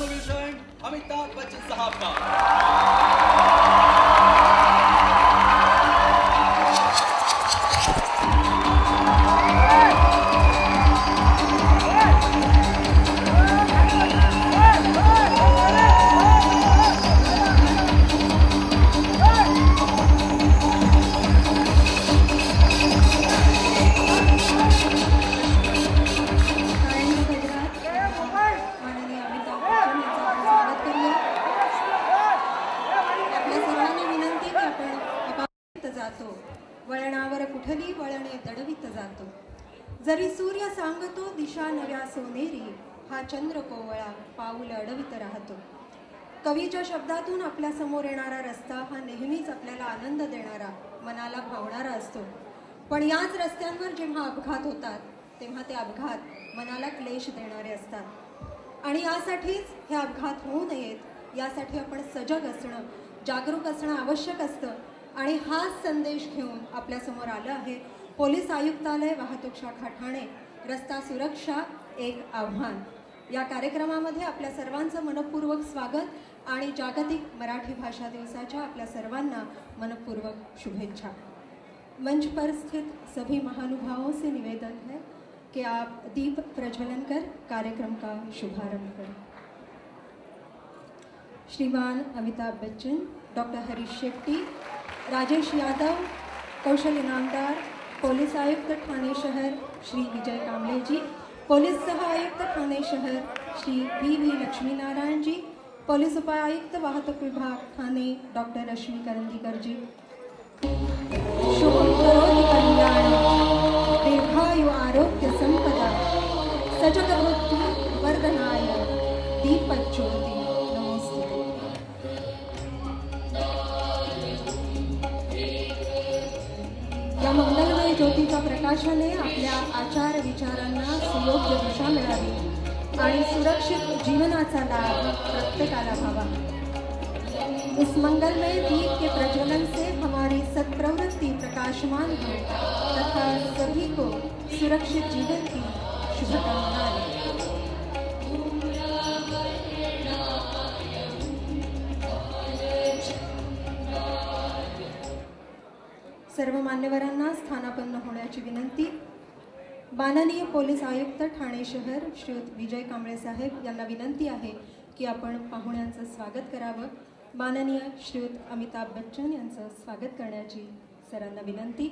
Solution Amitabh Bachchan साहब का। वळणावर कुठली वळणे दडवित जातो, जरी सूर्य सांगतो दिशा नव्या सोनेरी, हा चंद्र कोवळा पाऊल अडवित राहतो। कवीच्या शब्दातून आपल्या समोर येणारा रस्ता हा नेहमीच आपल्याला आनंद देणारा, मनाला भावणारा असतो, पण याच रस्त्यांवर जेव्हा अपघात होतात तेव्हा ते अपघात मनाला क्लेश देणारे असतात। आणि यासाठीच हे अपघात होऊ नयेत यासाठी आपण सजग असणं, जागरूक असणं आवश्यक असतं। आणि हाच संदेश घेऊन आपल्यासमोर आलं आहे पोलीस आयुक्तालय वाहतूक शाखा ठाणे रस्ता सुरक्षा एक आव्हान या कार्यक्रमामध्ये आपल्या सर्वांचं मनपूर्वक स्वागत आणि जागतिक मराठी भाषा दिवसाच्या आपल्या सर्वांना मनपूर्वक शुभेच्छा। मंच पर स्थित सभी महानुभावों से निवेदन है कि आप दीप प्रज्वलन कर कार्यक्रम का शुभारंभ करें। श्रीमान अमिताभ बच्चन, डॉक्टर हरीश शेट्टी, राजेश यादव, कौशल इनामदार, पुलिस आयुक्त ठाणे शहर श्री विजय कांबळे जी, पुलिस सह आयुक्त ठाणे शहर श्री वी लक्ष्मी नारायण जी, पुलिस उपायुक्त वाहतूक विभाग ठाणे डॉक्टर रश्मी करंदीकर जी। शुभम करोति कल्याण दीर्घायु आरोग्य संपदा सजग बुद्धि वर्धनाय दीपज्योति नमोस्तुते। या मंगलमय ज्योतीच्या प्रकाशाने आपल्या आचार विचारांना सुयोग्य दिशा मिळावी आणि सुरक्षित जीवनाचा लाभ प्रत्येकाला व्हावा। इस मंगलमय दीप के प्रज्वलन से हमारी सत्प्रवृत्ति प्रकाशमान हो तथा सभी को सुरक्षित जीवन की शुभकामनाएं। सर्व मान्यवरांना स्थानापन्न होण्याची विनंती। माननीय पोलीस आयुक्त ठाणे शहर श्रीयुत विजय कांबळे साहेब यांना विनंती आहे की आपण पाहुण्यांचं स्वागत करावं। माननीय श्रीयुत अमिताभ बच्चन यांचं स्वागत करण्याची सरांना विनंती।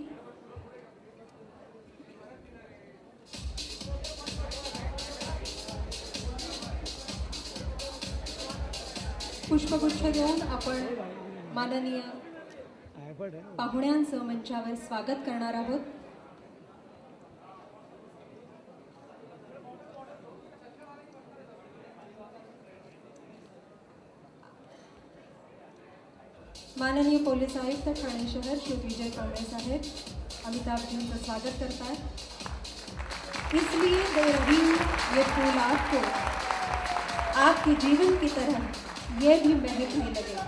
पुष्पगुच्छ देऊन आपण माननीय पाहुण्यांचं मंचावर स्वागत करणार आहोत। माननीय पोलीस आयुक्त ठाणे शहर श्री विजय कांबळे साहेब अमिताभ जी का स्वागत करता है, इसलिए दे रही हूँ ये फूल आपको, आपके जीवन की तरह ये भी महकने लगे।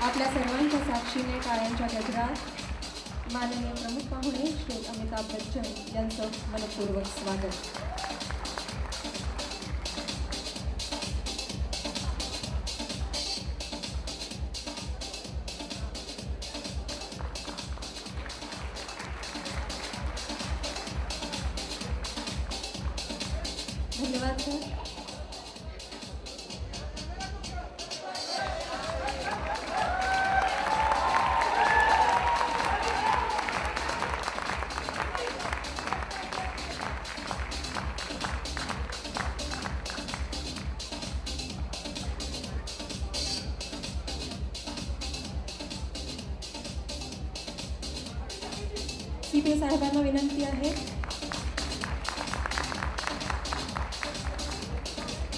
आपल्या सर्वांच्या साक्षीने टाळ्यांच्या गजरात माननीय प्रमुख पाहुणे श्री अमिताभ बच्चन यांचं मनपूर्वक स्वागत। धन्यवाद सर। सीपी साहेबांना विनंती आहे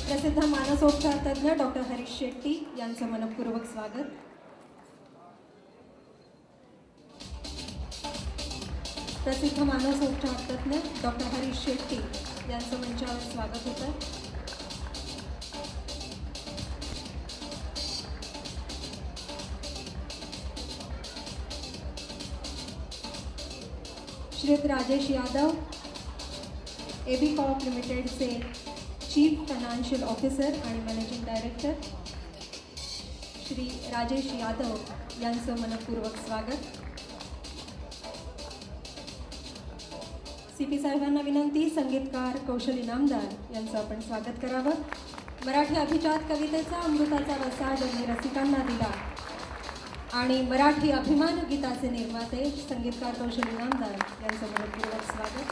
प्रसिद्ध मानसोपचार तज्ञ डॉक्टर हरीश शेट्टी यांचं मनपूर्वक स्वागत। प्रसिद्ध मानसोपचार तज्ञ डॉक्टर हरीश शेट्टी यांचं मंचावर स्वागत होतं। श्रीयुत राजेश यादव, एबी कॉर्प लिमिटेडचे चीफ फायनान्शियल ऑफिसर आणि मॅनेजिंग डायरेक्टर श्री राजेश यादव यांचं मनपूर्वक स्वागत. CP साहेबांना विनंती, संगीतकार कौशल इनामदार यांचं आपण स्वागत करावं. मराठी अभिजात कवितेचा अमृताचा वसा ज्यांनी रसिकांना दिला आणि मराठी अभिमान गीताचे निर्माते संगीतकार कौशल इनामदार यांचं मनपूर्वक स्वागत.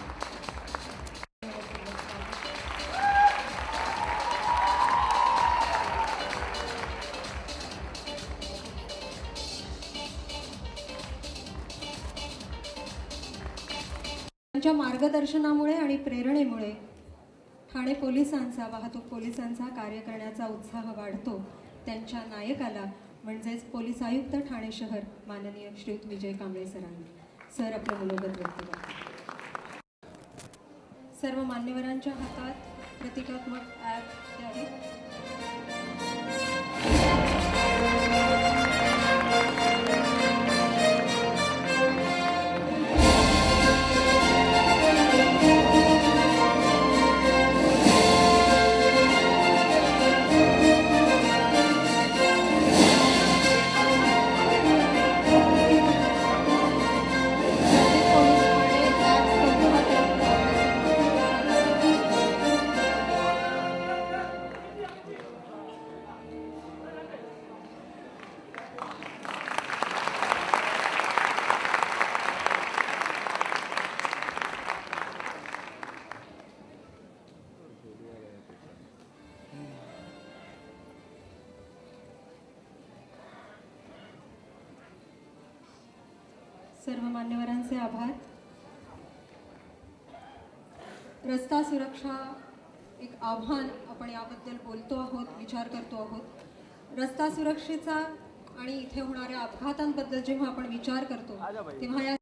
त्यांच्या मार्गदर्शनामुळे आणि प्रेरणेमुळे ठाणे पोलिसांचा, वाहतूक पोलिसांचा कार्य करण्याचा उत्साह वाढतो. त्यांच्या नायकाला म्हणजेच पोलीस आयुक्त ठाणे शहर माननीय श्रीयुत विजय कांबळे सरांनी सर आपलं मनोगत व्यक्त करतात. सर्व मान्यवरांच्या हातात प्रतिकात्मक ॲप द्यावे. सर्व मान्यवरांचे आभार. रस्ता सुरक्षा एक आव्हान, आपण याबद्दल बोलतो आहोत, विचार करतो आहोत. रस्ता सुरक्षेचा आणि इथे होणाऱ्या अपघातांबद्दल जेव्हा आपण विचार करतो तेव्हा या